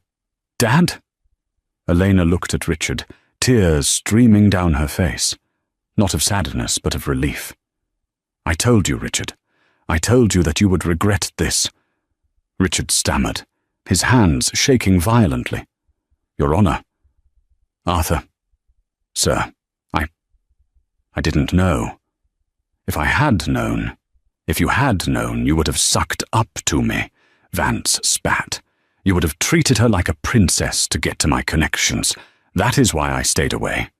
dad?" Elena looked at Richard, tears streaming down her face. Not of sadness, but of relief. "I told you, Richard. I told you that you would regret this." Richard stammered, his hands shaking violently. "Your Honor. Arthur. Sir, I didn't know. If I had known, if you had known, you would have sucked up to me," Vance spat. "You would have treated her like a princess to get to my connections. That is why I stayed away.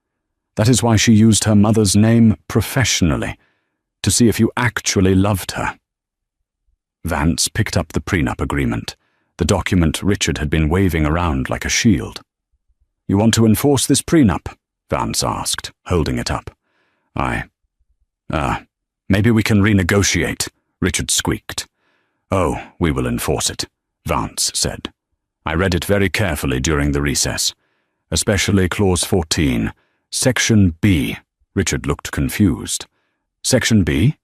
That is why she used her mother's name professionally, to see if you actually loved her." Vance picked up the prenup agreement, the document Richard had been waving around like a shield. "You want to enforce this prenup?" Vance asked, holding it up. Maybe we can renegotiate," Richard squeaked. "Oh, we will enforce it," Vance said. "I read it very carefully during the recess, especially Clause 14, Section B." Richard looked confused. "Section B?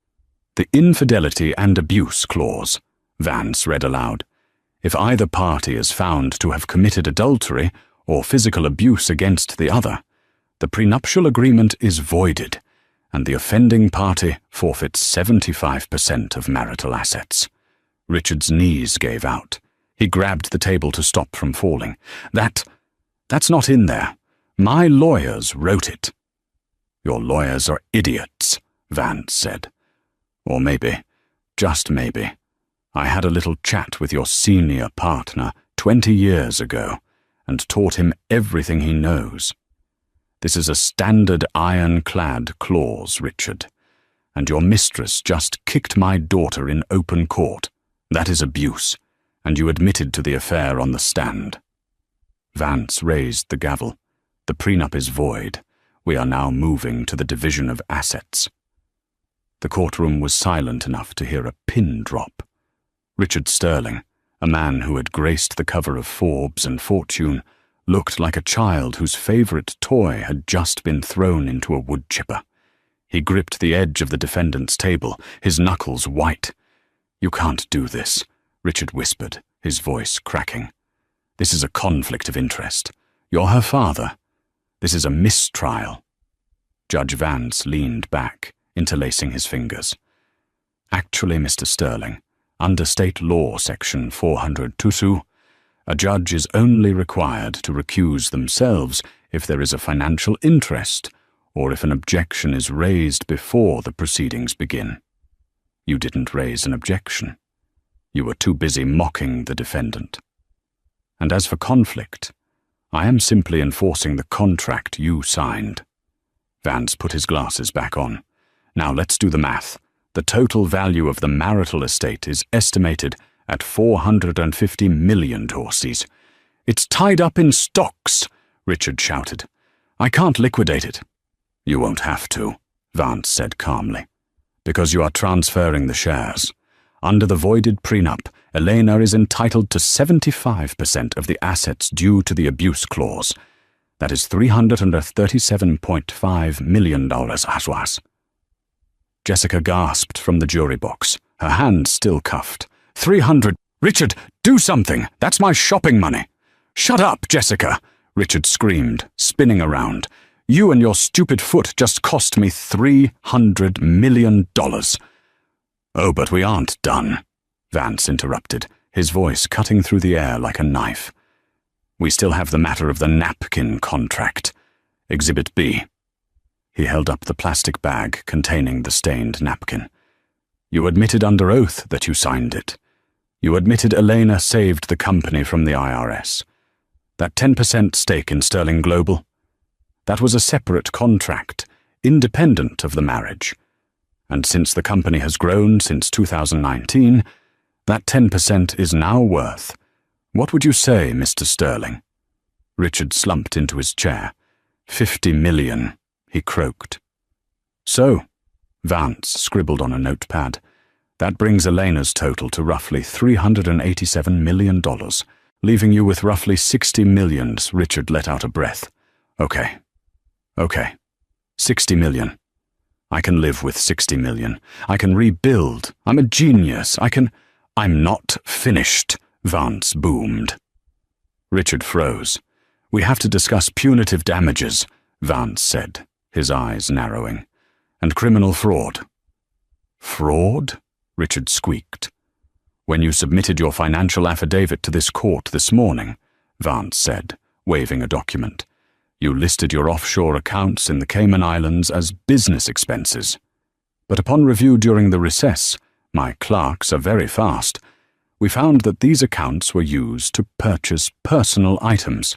The Infidelity and Abuse Clause," Vance read aloud. "If either party is found to have committed adultery or physical abuse against the other, the prenuptial agreement is voided, and the offending party forfeits 75% of marital assets." Richard's knees gave out. He grabbed the table to stop from falling. That's not in there. My lawyers wrote it." "Your lawyers are idiots," Vance said. "Or maybe, just maybe, I had a little chat with your senior partner 20 years ago and taught him everything he knows. This is a standard ironclad clause, Richard, and your mistress just kicked my daughter in open court. That is abuse, and you admitted to the affair on the stand." Vance raised the gavel. "The prenup is void. We are now moving to the division of assets." The courtroom was silent enough to hear a pin drop. Richard Sterling, a man who had graced the cover of Forbes and Fortune, looked like a child whose favorite toy had just been thrown into a wood chipper. He gripped the edge of the defendant's table, his knuckles white. "You can't do this," Richard whispered, his voice cracking. "This is a conflict of interest. You're her father. This is a mistrial." Judge Vance leaned back, interlacing his fingers. "Actually, Mr. Sterling, under state law section 400 tusu, a judge is only required to recuse themselves if there is a financial interest or if an objection is raised before the proceedings begin. You didn't raise an objection. You were too busy mocking the defendant. And as for conflict, I am simply enforcing the contract you signed." Vance put his glasses back on. "Now let's do the math. The total value of the marital estate is estimated at 450 million torses. "It's tied up in stocks," Richard shouted. "I can't liquidate it." "You won't have to," Vance said calmly, "because you are transferring the shares. Under the voided prenup, Elena is entitled to 75% of the assets due to the abuse clause. That is $337.5 million, Aswas." Jessica gasped from the jury box, her hand still cuffed. 300. "Richard, do something! That's my shopping money!" "Shut up, Jessica!" Richard screamed, spinning around. "You and your stupid foot just cost me $300 million. "Oh, but we aren't done," Vance interrupted, his voice cutting through the air like a knife. "We still have the matter of the napkin contract. Exhibit B." He held up the plastic bag containing the stained napkin. "You admitted under oath that you signed it. You admitted Elena saved the company from the IRS. That 10% stake in Sterling Global, that was a separate contract, independent of the marriage. And since the company has grown since 2019, that 10% is now worth, what would you say, Mr. Sterling?" Richard slumped into his chair. 50 million, he croaked. "So," Vance scribbled on a notepad, "that brings Elena's total to roughly $387 million, leaving you with roughly 60 million. Richard let out a breath. Okay, 60 million. I can live with 60 million. I can rebuild. I'm a genius. I'm not finished," Vance boomed. Richard froze. "We have to discuss punitive damages," Vance said, his eyes narrowing, "and criminal fraud." "Fraud?" Richard squeaked. "When you submitted your financial affidavit to this court this morning," Vance said, waving a document, "you listed your offshore accounts in the Cayman Islands as business expenses. But upon review during the recess, my clerks are very fast, we found that these accounts were used to purchase personal items,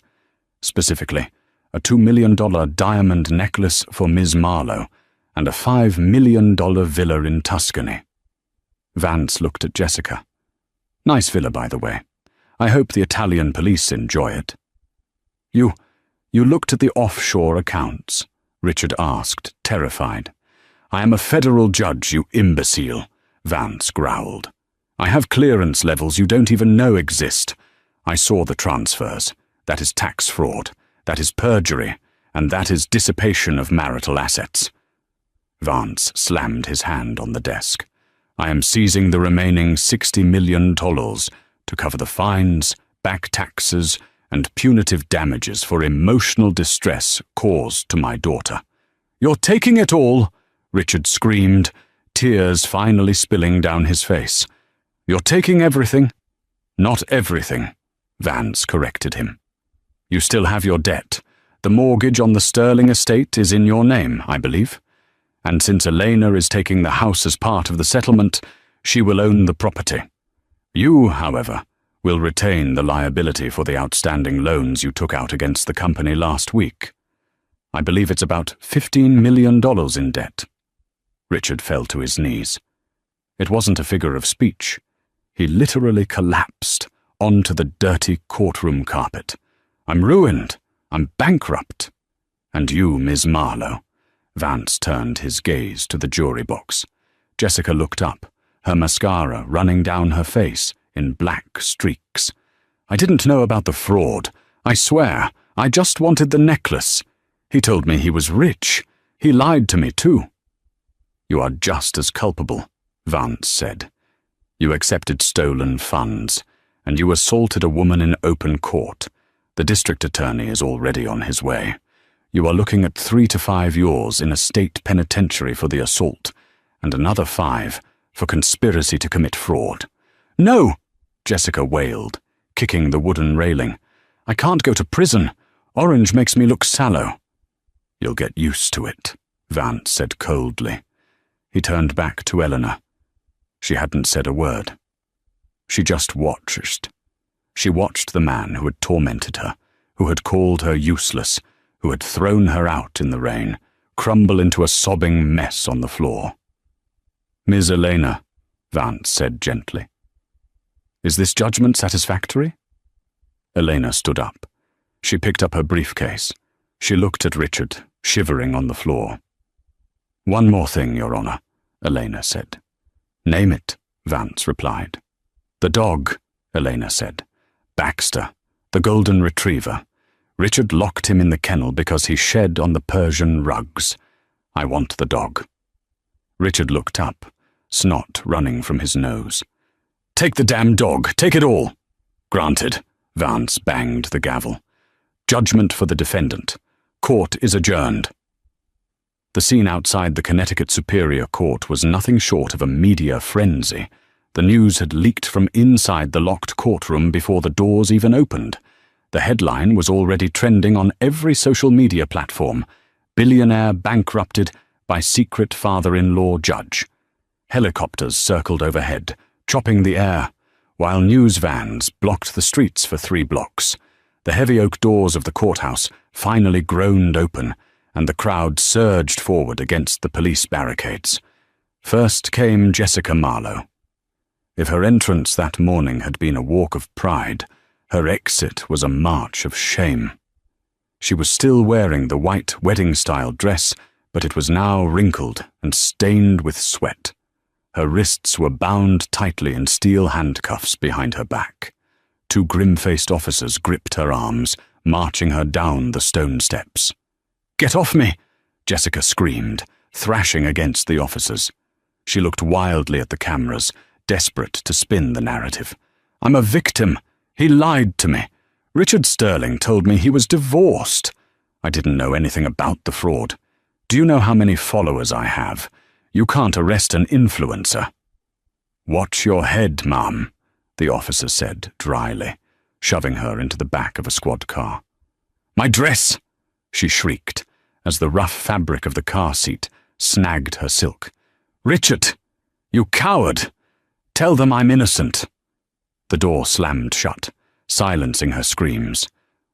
specifically a $2 million diamond necklace for Ms. Marlowe and a $5 million villa in Tuscany." Vance looked at Jessica, Nice villa, by the way. I hope the Italian police enjoy it." You looked at the offshore accounts?" Richard asked, terrified. "I am a federal judge, you imbecile," Vance growled. "I have clearance levels you don't even know exist. I saw the transfers. That is tax fraud. That is perjury. And that is dissipation of marital assets." Vance slammed his hand on the desk. "I am seizing the remaining 60 million tolos to cover the fines, back taxes, and punitive damages for emotional distress caused to my daughter." "You're taking it all!" Richard screamed, tears finally spilling down his face. "You're taking everything?" "Not everything," Vance corrected him. "You still have your debt. The mortgage on the Sterling estate is in your name, I believe. And since Elena is taking the house as part of the settlement, she will own the property. You, however, will retain the liability for the outstanding loans you took out against the company last week. I believe it's about $15 million in debt." Richard fell to his knees. It wasn't a figure of speech. He literally collapsed onto the dirty courtroom carpet. "I'm ruined. I'm bankrupt." "And you, Ms. Marlowe?" Vance turned his gaze to the jury box. Jessica looked up, her mascara running down her face in black streaks. "I didn't know about the fraud. I swear, I just wanted the necklace. He told me he was rich. He lied to me, too." "You are just as culpable," Vance said. "You accepted stolen funds, and you assaulted a woman in open court. The district attorney is already on his way. You are looking at 3 to 5 years in a state penitentiary for the assault, and another 5 for conspiracy to commit fraud." "No!" Jessica wailed, kicking the wooden railing. "I can't go to prison. Orange makes me look sallow." "You'll get used to it," Vance said coldly. He turned back to Eleanor. She hadn't said a word. She just watched. She watched the man who had tormented her, who had called her useless, who had thrown her out in the rain, crumble into a sobbing mess on the floor. "Ms. Elena," Vance said gently. "Is this judgment satisfactory?" Elena stood up. She picked up her briefcase. She looked at Richard, shivering on the floor. "One more thing, Your Honor," Elena said. "Name it," Vance replied. "The dog," Elena said. "Baxter, the golden retriever. Richard locked him in the kennel because he shed on the Persian rugs. I want the dog." Richard looked up, snot running from his nose. "Take the damn dog, take it all." "Granted," Vance banged the gavel. "Judgment for the defendant. Court is adjourned." The scene outside the Connecticut Superior Court was nothing short of a media frenzy. The news had leaked from inside the locked courtroom before the doors even opened. The headline was already trending on every social media platform. "Billionaire bankrupted by secret father-in-law judge." Helicopters circled overhead, chopping the air, while news vans blocked the streets for 3 blocks. The heavy oak doors of the courthouse finally groaned open, and the crowd surged forward against the police barricades. First came Jessica Marlowe. If her entrance that morning had been a walk of pride, her exit was a march of shame. She was still wearing the white wedding-style dress, but it was now wrinkled and stained with sweat. Her wrists were bound tightly in steel handcuffs behind her back. 2 grim-faced officers gripped her arms, marching her down the stone steps. "Get off me!" Jessica screamed, thrashing against the officers. She looked wildly at the cameras, desperate to spin the narrative. "I'm a victim. He lied to me. Richard Sterling told me he was divorced. I didn't know anything about the fraud. Do you know how many followers I have? You can't arrest an influencer." "Watch your head, ma'am," the officer said dryly, shoving her into the back of a squad car. "My dress!" she shrieked, as the rough fabric of the car seat snagged her silk. "Richard! You coward! Tell them I'm innocent." The door slammed shut, silencing her screams.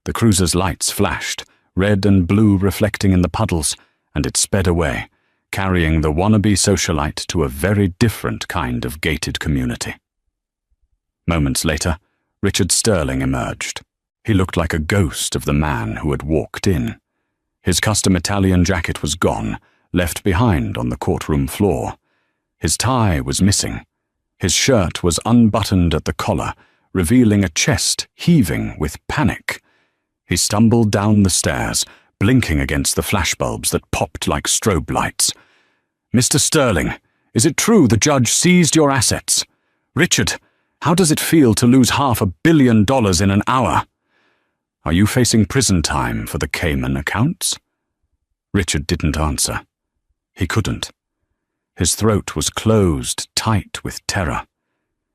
The cruiser's lights flashed, red and blue reflecting in the puddles, and it sped away, carrying the wannabe socialite to a very different kind of gated community. Moments later, Richard Sterling emerged. He looked like a ghost of the man who had walked in. His custom Italian jacket was gone, left behind on the courtroom floor. His tie was missing. His shirt was unbuttoned at the collar, revealing a chest heaving with panic. He stumbled down the stairs, blinking against the flashbulbs that popped like strobe lights. "Mr. Sterling, is it true the judge seized your assets? Richard, how does it feel to lose $500 million in an hour? Are you facing prison time for the Cayman accounts?" Richard didn't answer. He couldn't. His throat was closed tight with terror.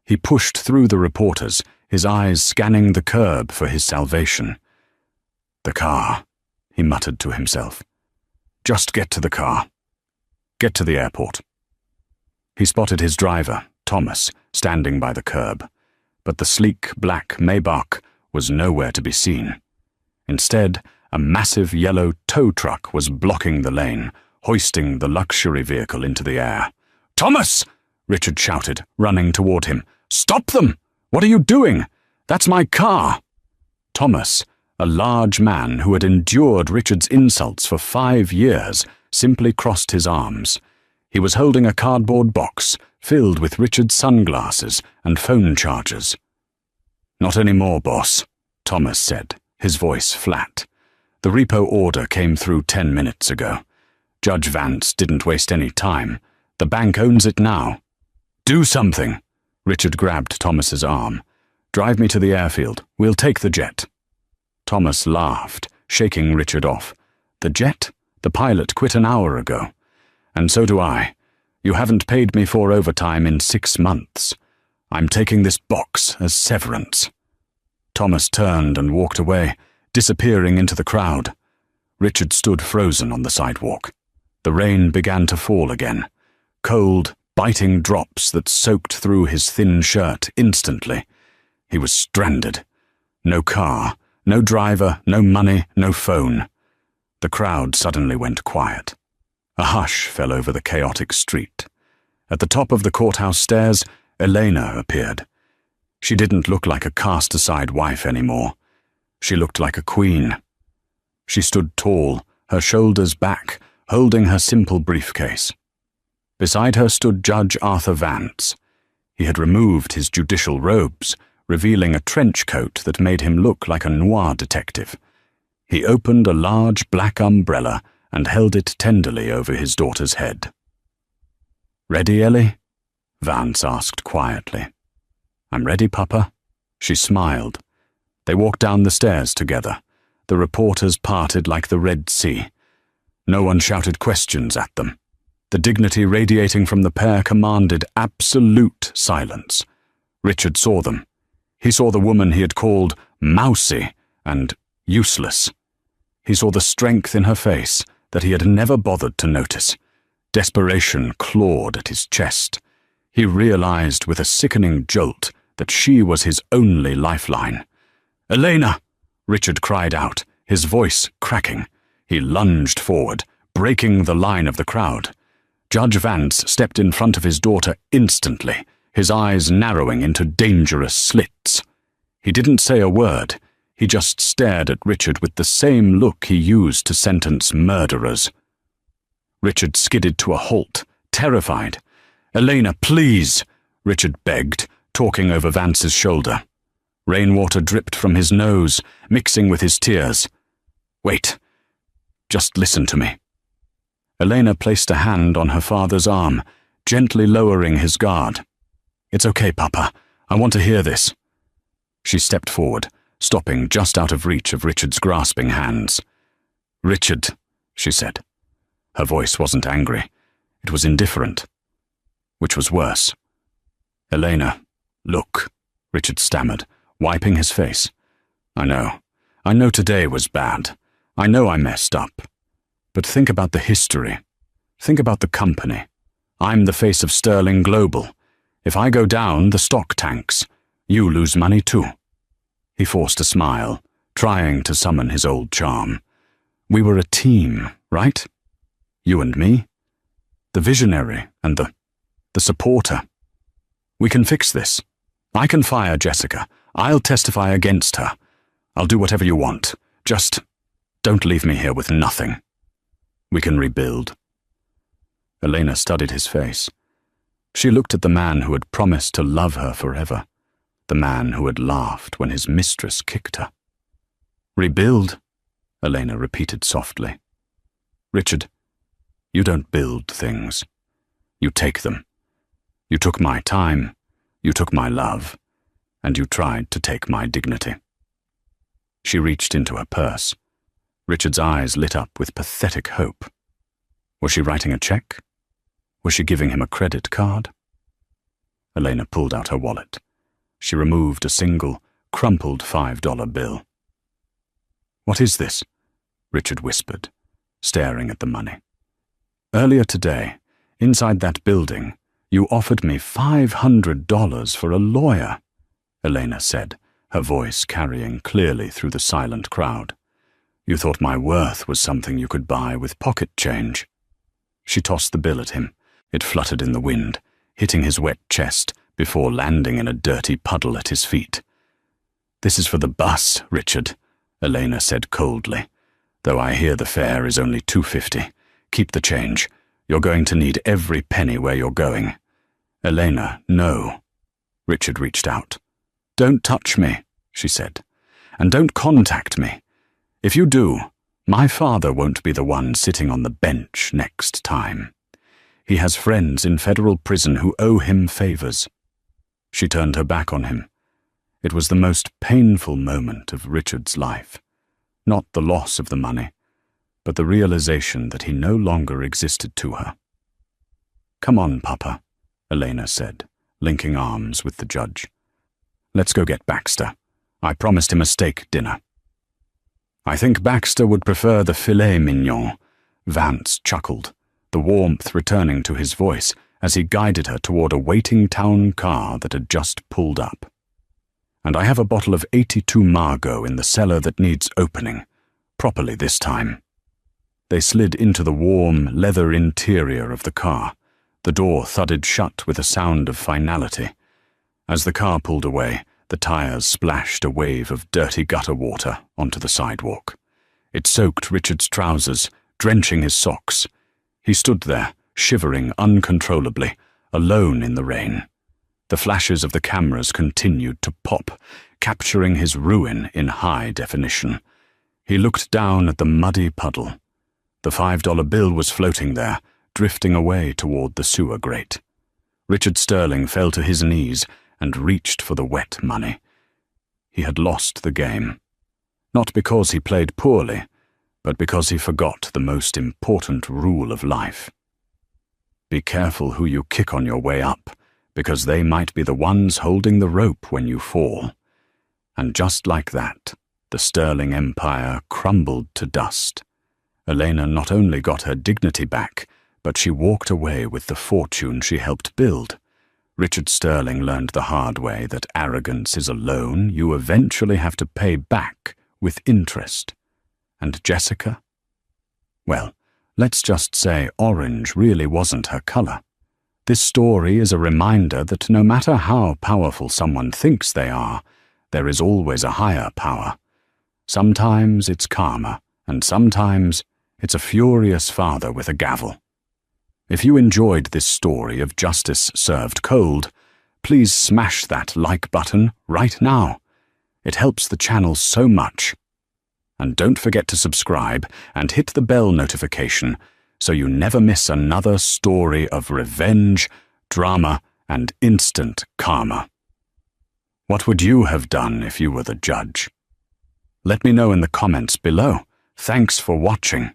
He pushed through the reporters, his eyes scanning the curb for his salvation. "The car," he muttered to himself. "Just get to the car. Get to the airport." He spotted his driver, Thomas, standing by the curb, but the sleek black Maybach was nowhere to be seen. Instead, a massive yellow tow truck was blocking the lane, hoisting the luxury vehicle into the air. "Thomas!" Richard shouted, running toward him. "Stop them! What are you doing? That's my car!" Thomas, a large man who had endured Richard's insults for 5 years, simply crossed his arms. He was holding a cardboard box filled with Richard's sunglasses and phone chargers. "Not anymore, boss," Thomas said, his voice flat. "The repo order came through 10 minutes ago. Judge Vance didn't waste any time. The bank owns it now." "Do something!" Richard grabbed Thomas's arm. "Drive me to the airfield. We'll take the jet." Thomas laughed, shaking Richard off. "The jet? The pilot quit an hour ago. And so do I. You haven't paid me for overtime in 6 months. I'm taking this box as severance." Thomas turned and walked away, disappearing into the crowd. Richard stood frozen on the sidewalk. The rain began to fall again. Cold, biting drops that soaked through his thin shirt instantly. He was stranded. No car, no driver, no money, no phone. The crowd suddenly went quiet. A hush fell over the chaotic street. At the top of the courthouse stairs, Elena appeared. She didn't look like a cast-aside wife anymore. She looked like a queen. She stood tall, her shoulders back, holding her simple briefcase. Beside her stood Judge Arthur Vance. He had removed his judicial robes, revealing a trench coat that made him look like a noir detective. He opened a large black umbrella and held it tenderly over his daughter's head. "Ready, Ellie?" Vance asked quietly. "I'm ready, Papa." She smiled. They walked down the stairs together. The reporters parted like the Red Sea. No one shouted questions at them. The dignity radiating from the pair commanded absolute silence. Richard saw them. He saw the woman he had called mousy and useless. He saw the strength in her face that he had never bothered to notice. Desperation clawed at his chest. He realized with a sickening jolt that she was his only lifeline. "Elena!" Richard cried out, his voice cracking. He lunged forward, breaking the line of the crowd. Judge Vance stepped in front of his daughter instantly, his eyes narrowing into dangerous slits. He didn't say a word. He just stared at Richard with the same look he used to sentence murderers. Richard skidded to a halt, terrified. "Elena, please," Richard begged, talking over Vance's shoulder. Rainwater dripped from his nose, mixing with his tears. "Wait. Just listen to me." Elena placed a hand on her father's arm, gently lowering his guard. "It's okay, Papa. I want to hear this." She stepped forward, stopping just out of reach of Richard's grasping hands. "Richard," she said. Her voice wasn't angry. It was indifferent, which was worse. "Elena, look," Richard stammered, wiping his face. I know today was bad. I know I messed up. But think about the history. Think about the company. I'm the face of Sterling Global. If I go down, the stock tanks. You lose money too." He forced a smile, trying to summon his old charm. "We were a team, right? You and me? The visionary and the supporter. We can fix this. I can fire Jessica. I'll testify against her. I'll do whatever you want. Just don't leave me here with nothing. We can rebuild." Elena studied his face. She looked at the man who had promised to love her forever, the man who had laughed when his mistress kicked her. "Rebuild?" Elena repeated softly. "Richard, you don't build things. You take them. You took my time, you took my love, and you tried to take my dignity." She reached into her purse. Richard's eyes lit up with pathetic hope. Was she writing a check? Was she giving him a credit card? Elena pulled out her wallet. She removed a single, crumpled $5 bill. "What is this?" Richard whispered, staring at the money. "Earlier today, inside that building, you offered me $500 for a lawyer," Elena said, her voice carrying clearly through the silent crowd. "You thought my worth was something you could buy with pocket change." She tossed the bill at him. It fluttered in the wind, hitting his wet chest before landing in a dirty puddle at his feet. "This is for the bus, Richard," Elena said coldly. "Though I hear the fare is only $2.50. Keep the change. You're going to need every penny where you're going." "Elena, no." Richard reached out. "Don't touch me," she said, "and don't contact me. If you do, my father won't be the one sitting on the bench next time. He has friends in federal prison who owe him favors." She turned her back on him. It was the most painful moment of Richard's life. Not the loss of the money, but the realization that he no longer existed to her. "Come on, Papa," Elena said, linking arms with the judge. "Let's go get Baxter. I promised him a steak dinner." "I think Baxter would prefer the filet mignon," Vance chuckled, the warmth returning to his voice as he guided her toward a waiting town car that had just pulled up. "And I have a bottle of 82 Margot in the cellar that needs opening, properly this time." They slid into the warm, leather interior of the car. The door thudded shut with a sound of finality. As the car pulled away, the tires splashed a wave of dirty gutter water onto the sidewalk. It soaked Richard's trousers, drenching his socks. He stood there, shivering uncontrollably, alone in the rain. The flashes of the cameras continued to pop, capturing his ruin in high definition. He looked down at the muddy puddle. The $5 bill was floating there, drifting away toward the sewer grate. Richard Sterling fell to his knees and reached for the wet money. He had lost the game. Not because he played poorly, but because he forgot the most important rule of life. Be careful who you kick on your way up, because they might be the ones holding the rope when you fall. And just like that, the Sterling Empire crumbled to dust. Elena not only got her dignity back, but she walked away with the fortune she helped build. Richard Sterling learned the hard way that arrogance is a loan you eventually have to pay back with interest. And Jessica? Well, let's just say orange really wasn't her color. This story is a reminder that no matter how powerful someone thinks they are, there is always a higher power. Sometimes it's karma, and sometimes it's a furious father with a gavel. If you enjoyed this story of justice served cold, please smash that like button right now. It helps the channel so much. And don't forget to subscribe and hit the bell notification so you never miss another story of revenge, drama, and instant karma. What would you have done if you were the judge? Let me know in the comments below. Thanks for watching.